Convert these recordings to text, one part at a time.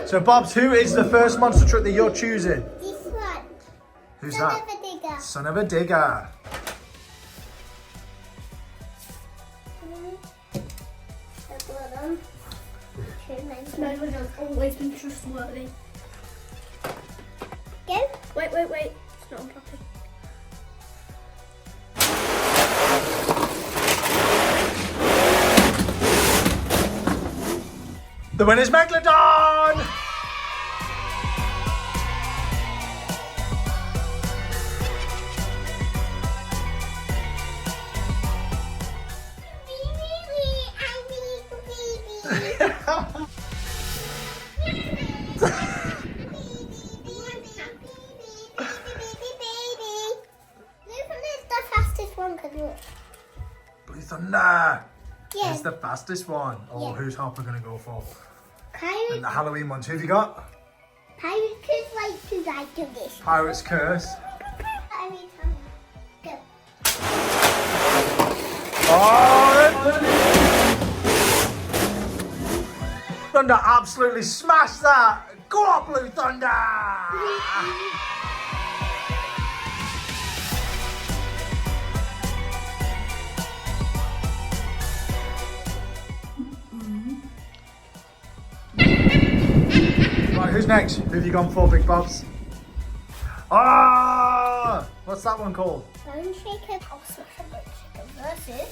So, Bobs, who is the first monster truck that you're choosing? This one. Who's Son that? of a digger. Son of a digger. Snowman has always been trustworthy. Go. Wait. It's not unpopping. The winner's Megalodon! Blue Thunder! Yeah. It's the fastest one. Oh, Yeah. who's Harper going to go for? And Pirate, the Halloween ones. Who have you got? pirate could like to like do this. Pirate's Curse. Pirate, go. Oh! Thunder absolutely smashed that! Go on, Blue Thunder! Right, who's next? Who have you gone for, Big Bobs? Ah! What's that one called? Bone Shaker. Oh, Special Bone Shaker versus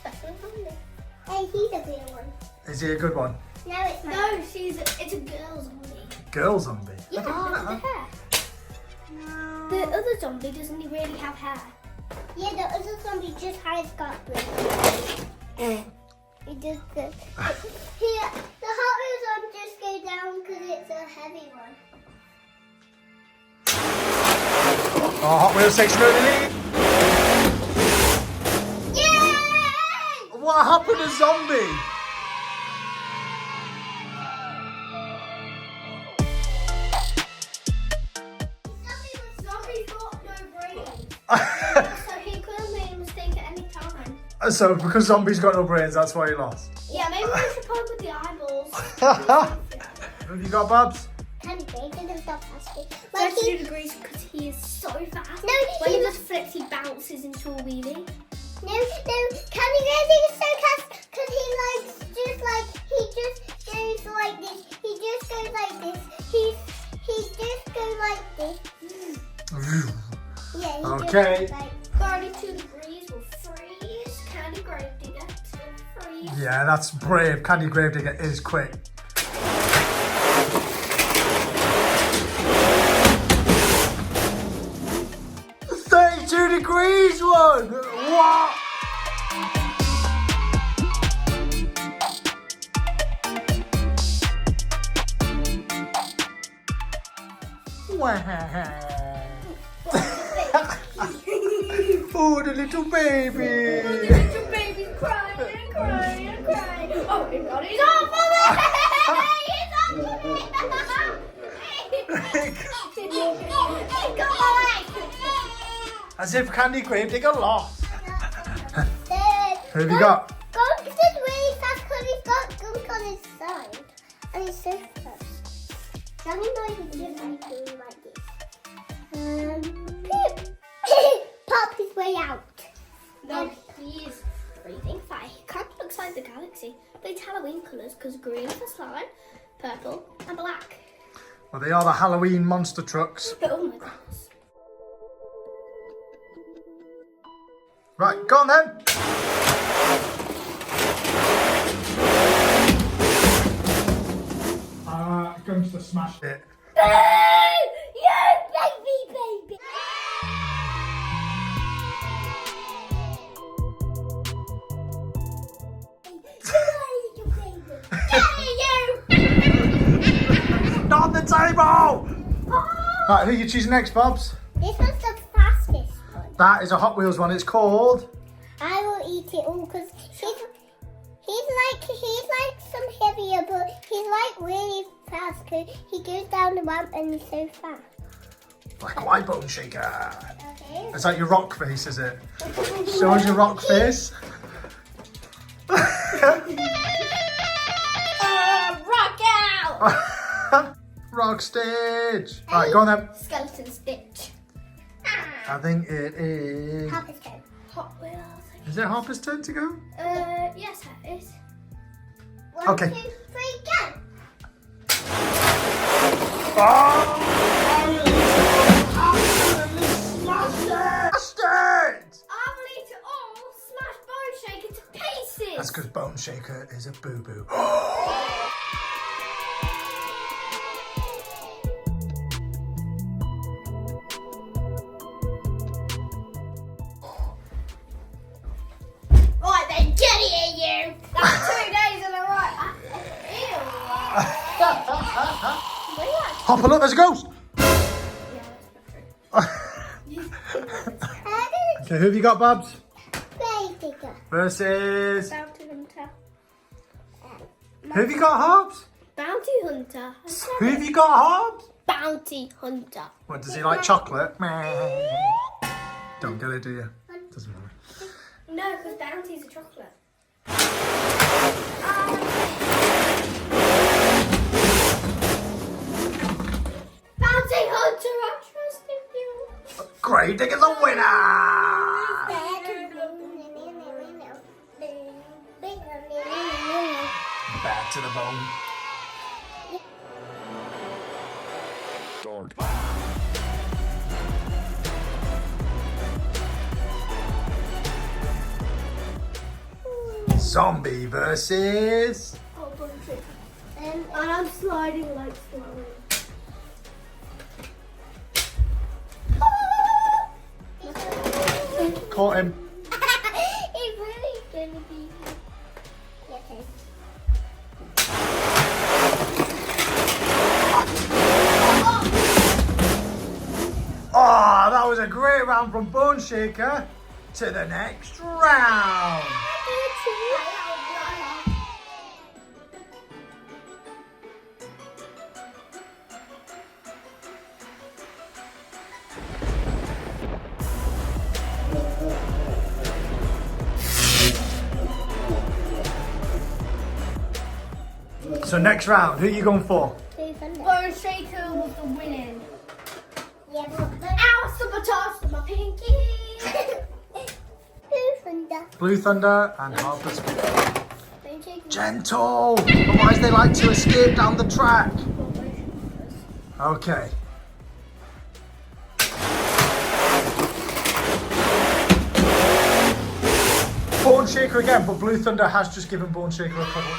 Special Zombie. Hey, he's a real one. Is he a good one? No, it's not. No, it's a girl zombie. Girl zombie. Yeah, look at the hair. The other zombie doesn't really have hair. Yeah, the other zombie just has got blue. He does good. Here, the Hot Wheels one just go down because it's a heavy one. Oh, Hot Wheels takes an early lead. Yay! What happened to Zombie? Zombie's got no brains. So he could have made a mistake at any time. So, because Zombie's got no brains, that's why he lost. Yeah, maybe we should put him with the eyeballs. Who have you got, Babs? Can you break it and stop asking? Like 32 he, degrees because he is so fast. No, when he he was- just flips, he bounces into a wheelie. no, Candy Grading is so fast because he likes just like, he just goes like this. He just goes like this. He just goes like this. Yeah, he Okay. just goes like 32 degrees will freeze. Candy Grave Digger still freeze. Yeah, that's brave. Candy Gravedigger is quick. 32 degrees one! What? Oh, the little baby! Little baby's crying and crying and crying. Oh, he's got his arm for me! He's on for me! As if Candy Gravedigger lost. Who have you Gunk- got? Gunk is really fast because he's got Gunk on his side. And he's so fast. Johnny Boy is just like doing like this. Pop his way out. No, he is breathing fire. He kind of looks like the galaxy. But it's Halloween colours because green for slime, purple and black. Well, they are the Halloween monster trucks. Oh my goodness. Right, go on then. Going to smash it. Yeah, baby. Not on the table! Right, who are you choosing next, Bobs? This one's the fastest one. That is a Hot Wheels one. It's called... I will eat it all because he's like some heavier, but he's like really fast because he goes down the ramp and he's so fast. Like a white bone shaker. Okay. Is that your rock face, is it? Show us your rock face. Right, Rock Stitch. Right, go on then. Skeleton Stitch. I think it is. Hopper's turn. Hot Wheels. Is it Hopper's turn to go? Yes, it is. 1, Okay. 2, 3, go. Oh! Smashed it! I will eat it all, smash Bone Shaker to pieces. That's because Bone Shaker is a boo-boo. Right then, get it, you. That's 2 days in a row. Ew. Hopper, look, there's a ghost! Yeah, that's Okay, who have you got, Babs? Gravedigger. Versus... Bounty Hunter. Who have you got, Hobbs? Bounty Hunter. Who have you got, Hobbs? Bounty Hunter. What, does he like chocolate? Don't get it, do you? Doesn't matter. No, because Bounty's a chocolate. Bounty Hunter, I trust in you. Gravedigger's a winner! Back to the bone. Zombie versus... Oh, Bunchy. And I'm sliding like slowly. Caught him. It's really gonna be. Okay. Oh, that was a great round from Bone Shaker. To the next round. So next round, who are you going for? Bone Shaker was the winning. Yeah, but Ow, sabotage to my pinky. Blue Thunder and Harper's. Bone Shaker. Gentle! Otherwise they like to escape down the track. Okay. Bone Shaker again, but Blue Thunder has just given Bone Shaker a cuddle.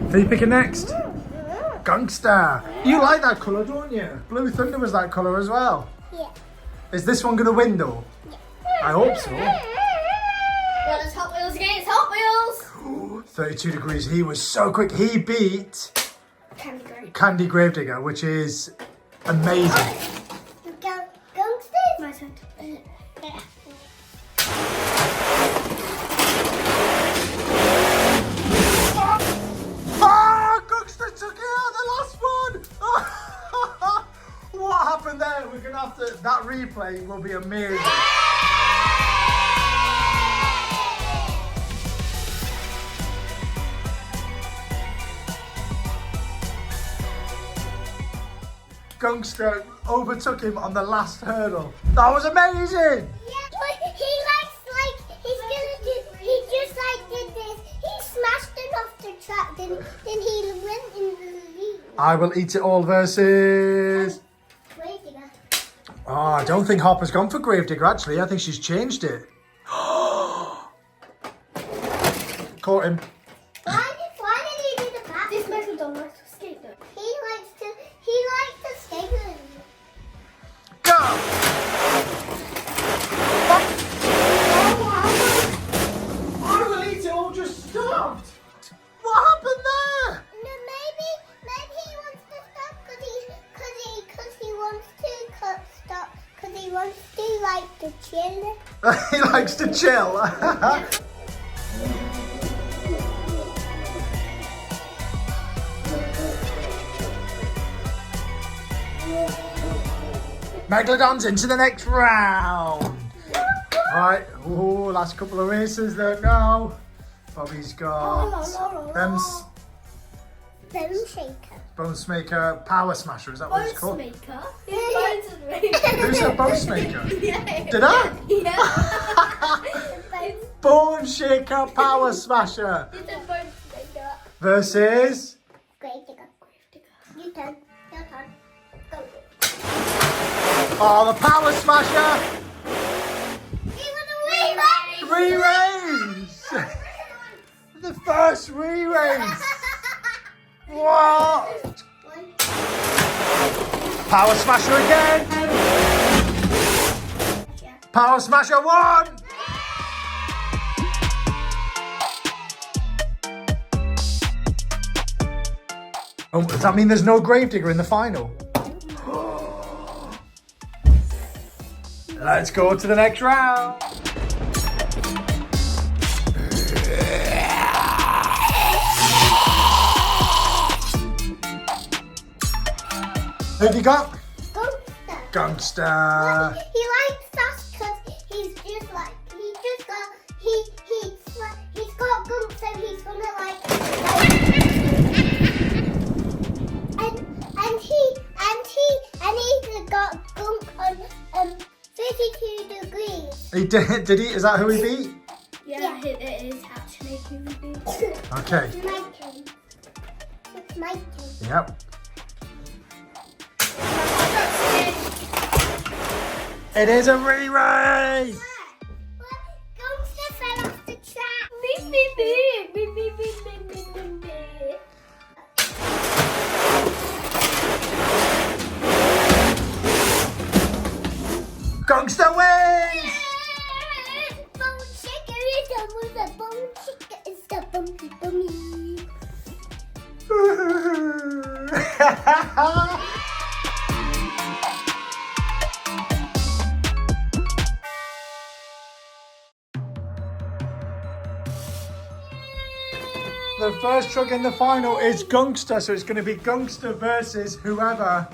Who are you picking next? Gangster. You like that colour, don't you? Blue Thunder was that colour as well. yeah. Is this one going to win though? I hope so. Well, it's Hot Wheels against Hot Wheels. 32 degrees. He was so quick. He beat Candy Grape. Candy Gravedigger, which is amazing. Gangsters? My turn. Oh, Gangster took it out the last one. What happened there? We're going to have to... That replay will be amazing. Gangster overtook him on the last hurdle. That was amazing. Yeah, but he likes he's gonna do. He just did this. He smashed it off the track. Then he went in the lead. I will eat it all versus... Gravedigger. Oh, I don't think Hopper's gone for Gravedigger actually. I think she's changed it. Caught him. Why did he do the back? This Megalodon likes to skate though. He likes to skate with him. Go! I will eat it all just stopped. What happened there? No, maybe he wants to stop because he wants to stop because he wants to like to chill. He likes to chill. Megalodons into the next round. Right, oh, last couple of races there now. Bobby's got Bone shaker. Bone Smaker Power Smasher, is that what it's called? Maker. His Who said Bone Smaker? Yeah. Did I? Yeah. Bone Shaker Power Smasher You said bone maker. versus Grave digger. You turn. Your turn. Go. the Power Smasher. You want to win? Re-race. The first re-race. What? Power Smasher again. Power Smasher 1. Oh, does that mean there's no Gravedigger in the final? Let's go to the next round. Who have you got? Gangster. Gangster. He likes us because he's just like he's got gunk, so he's gonna like and he's got gunk on 32 degrees. He did he? Is that who he beat? Yeah, it is actually who we beat. Okay. It's my turn. It's my turn. Yep. It is a re-race. Gangster fell off the track. Beep, beep, beep, beep, beep, beep, beep, beep, beep, beep. Gangster wins. Bone shaker is a bone shaker. It's the bumpy bummy. The first truck in the final is Gangster, so it's going to be Gangster versus whoever.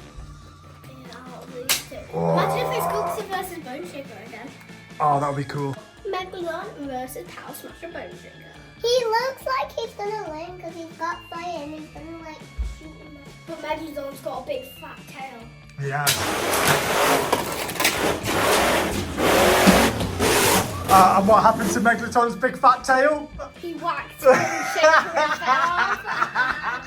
Oh. Imagine if it's Gangster versus Bone Shaker again. Oh, that would be cool. Megalodon versus Power Smasher Bone Shaker. He looks like he's gonna win because he's got fire and he's gonna like shoot him. But Megalodon's got a big fat tail. Yeah. And what happened to Megalodon's big fat tail? He whacked Bone Shaker and fell off.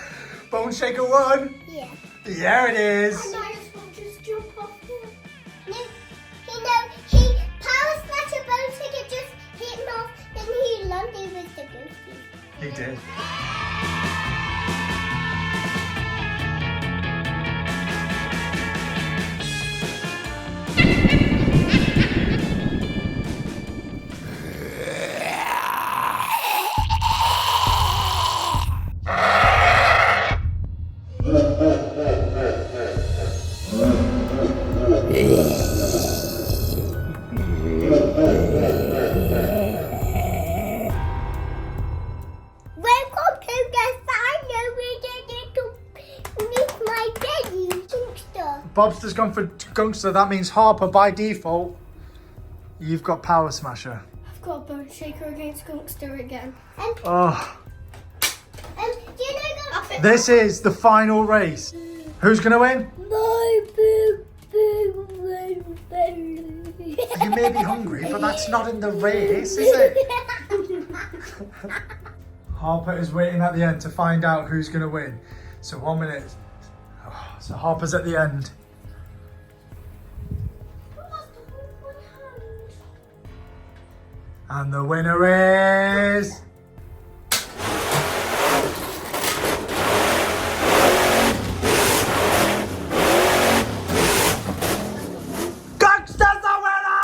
Bone Shaker 1. Yeah. Yeah, it is. Now you're supposed to just jump off here. He power smasher bone shaker just hit him off, then he landed with the goofy. He did. Welcome to the final. We did to meet my daddy, Gangster. Bob's just gone for Gangster. That means Harper by default. You've got Power Smasher. I've got Bone Shaker against Gangster again. Oh, Do you know this is the final race. Who's going to win? my big belly? You may be hungry, but that's not in the race, is it? Harper is waiting at the end to find out who's going to win. So 1 minute. Oh, so Harper's at the end. And the winner is... Gangster's the winner!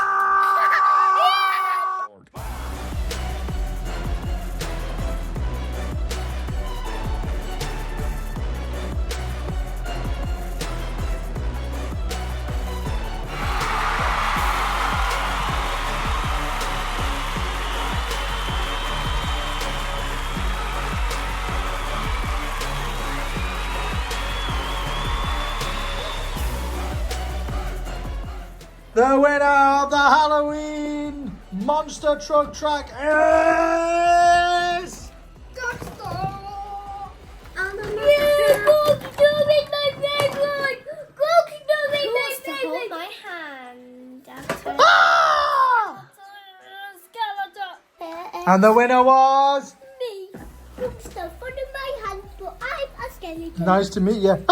The winner of the Halloween monster truck track is... Hold my hand. Ah! And the winner was... Me. Stuff under my hands, but I'm a skeleton. Nice to meet you.